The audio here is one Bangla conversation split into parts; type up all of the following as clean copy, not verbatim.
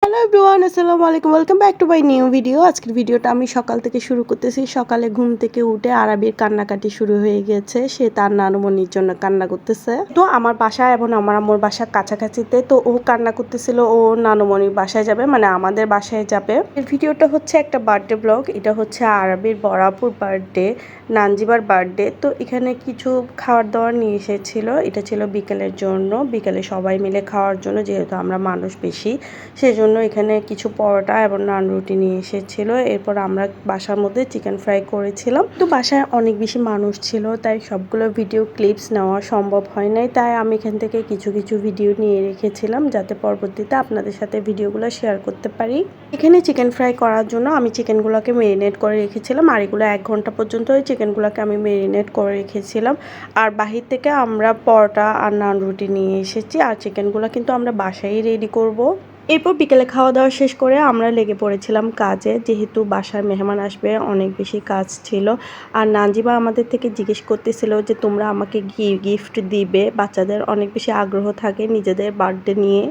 হ্যালো এভরিওয়ান, আসসালামু আলাইকুম। Welcome back to my new video. আজকের ভিডিওটা আমি সকাল থেকে শুরু করতেছি। সকালে ঘুম থেকে উঠে আরাবির কান্নাকাটি শুরু হয়ে গিয়েছে। সে তার নানুমণির জন্য কান্না করতেছে। তো আমার বাসা এবং আমার আম্মুর বাসা কাছাকাছিতে, তো ও কান্না করতেছিল ও নানুমণির বাসায় যাবে, মানে আমাদের বাসায় যাবে। এই ভিডিওটা হচ্ছে একটা বার্থডে ব্লগ। এটা হচ্ছে আরাবির বড়াপুর বার্থডে, নানজিবার বার্থডে। তো এখানে কিছু খাবার দাবার নিয়ে এসেছিল। এটা ছিল বিকেলের জন্য, বিকেলে সবাই মিলে খাওয়ার জন্য, যেহেতু আমরা মানুষ বেশি সেজন্য এখানে কিছু পরোটা এবং নান রুটি নিয়ে এসেছিল। এরপর আমরা বাসার মধ্যে চিকেন ফ্রাই করেছিলাম। তো বাসায় অনেক বেশি মানুষ ছিল, তাই সবগুলো ভিডিও ক্লিপস নেওয়া সম্ভব হয় নাই। তাই আমি এখান থেকে কিছু কিছু ভিডিও নিয়ে রেখেছিলাম, যাতে পরবর্তীতে আপনাদের সাথে ভিডিওগুলো শেয়ার করতে পারি। এখানে চিকেন ফ্রাই করার জন্য আমি চিকেনগুলোকে মেরিনেট করে রেখেছিলাম, আর এগুলো 1 ঘন্টা পর্যন্ত ওই চিকেনগুলোকে আমি মেরিনেট করে রেখেছিলাম। আর বাহির থেকে আমরা পরোটা আর নান রুটি নিয়ে এসেছি, আর চিকেনগুলো কিন্তু আমরা বাসায় রেডি করব। এরপর বিকেলে খাওয়া দাওয়া শেষ করে আমরা লেগে পড়েছিলাম কাজে, যেহেতু বাসায় মেহমান আসবে, অনেক বেশি কাজ ছিল। আর নানজিবা আমাদের থেকে জিজ্ঞেস করতেছিল যে তোমরা আমাকে গিফট দিবে। বাচ্চাদের অনেক বেশি আগ্রহ থাকে নিজেদের বার্থডে নিয়ে।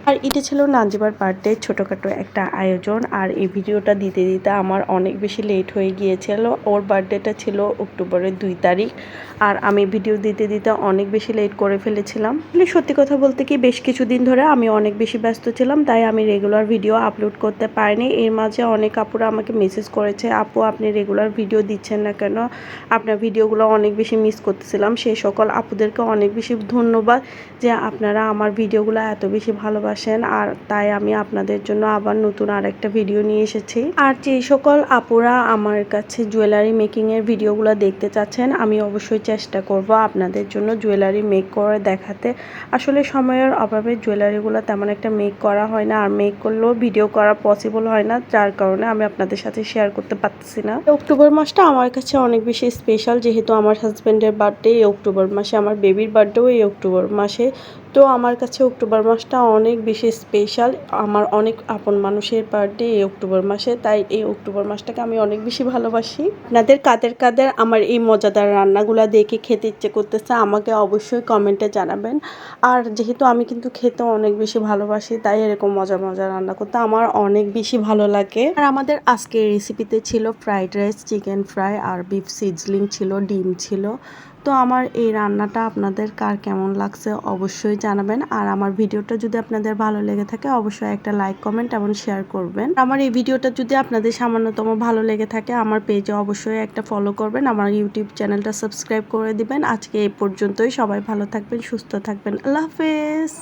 আর এটা ছিল নানজিবার বার্থডে, ছোটোখাটো একটা আয়োজন। আর এই ভিডিওটা দিতে দিতে আমার অনেক বেশি লেট হয়ে গিয়েছিল। ওর বার্থডেটা ছিল অক্টোবরের 2 তারিখ, আর আমি ভিডিও দিতে দিতে অনেক বেশি লেট করে ফেলেছিলাম। সত্যি কথা বলতে কি, বেশ কিছুদিন ধরে আমি অনেক বেশি ব্যস্ত ছিলাম, তাই আমি রেগুলার ভিডিও আপলোড করতে পারিনি। এর মাঝে অনেক আপুরা আমাকে মেসেজ করেছে, আপু আপনি রেগুলার ভিডিও দিচ্ছেন না কেন, আপনার ভিডিওগুলো অনেক বেশি মিস করতেছিলাম। সেই সকল আপুদেরকে অনেক বেশি ধন্যবাদ যে আপনারা আমার ভিডিওগুলো এত বেশি ভালোবাসেন। আর তাই আমি আপনাদের জন্য আবার নতুন আরেকটা ভিডিও নিয়ে এসেছি। আর যে সকল আপুরা আমার কাছে জুয়েলারি মেকিংয়ের ভিডিওগুলো দেখতে চাচ্ছেন, আমি অবশ্যই চেষ্টা করব আপনাদের জন্য জুয়েলারি মেক করে দেখাতে। আসলে সময়ের অভাবে জুয়েলারিগুলো তেমন একটা মেক করা হয় না, আর মেক করলেও ভিডিও করা পসিবল হয় না, যার কারণে আমি আপনাদের সাথে শেয়ার করতে পারতেছি না। অক্টোবর মাসটা আমার কাছে অনেক বেশি স্পেশাল, যেহেতু আমার হাজব্যান্ডের বার্থডে এই অক্টোবর মাসে, আমার বেবির বার্থডেও এই অক্টোবর মাসে। তো আমার কাছে অক্টোবর মাসটা অনেক বেশি স্পেশাল। আমার অনেক আপন মানুষের বার্থডে এই অক্টোবর মাসে, তাই এই অক্টোবর মাসটাকে আমি অনেক বেশি ভালোবাসি। আপনাদের কাদের কাদের আমার এই মজাদার রান্নাগুলো দেখে খেতে ইচ্ছে করতেছে আমাকে অবশ্যই কমেন্টে জানাবেন। আর যেহেতু আমি কিন্তু খেতে অনেক বেশি ভালোবাসি, তাই এরকম মজা মজা রান্না করতে আমার অনেক বেশি ভালো লাগে। আর আমাদের আজকের রেসিপিতে ছিল ফ্রাইড রাইস, চিকেন ফ্রাই, আর বিফ সিজলিং ছিল, ডিম ছিল। তো আমার এই রান্নাটা আপনাদের কার কেমন লাগছে অবশ্যই জানাবেন। আর আমার ভিডিওটা যদি আপনাদের ভালো লেগে থাকে অবশ্যই একটা লাইক, কমেন্ট এবং শেয়ার করবেন। আমার এই ভিডিওটা যদি আপনাদের সামান্যতম ভালো লেগে থাকে আমার পেজে অবশ্যই একটা ফলো করবেন, আমার ইউটিউব চ্যানেলটা সাবস্ক্রাইব করে দিবেন। আজকে এই পর্যন্তই। সবাই ভালো থাকবেন, সুস্থ থাকবেন। আল্লাহ হাফেজ।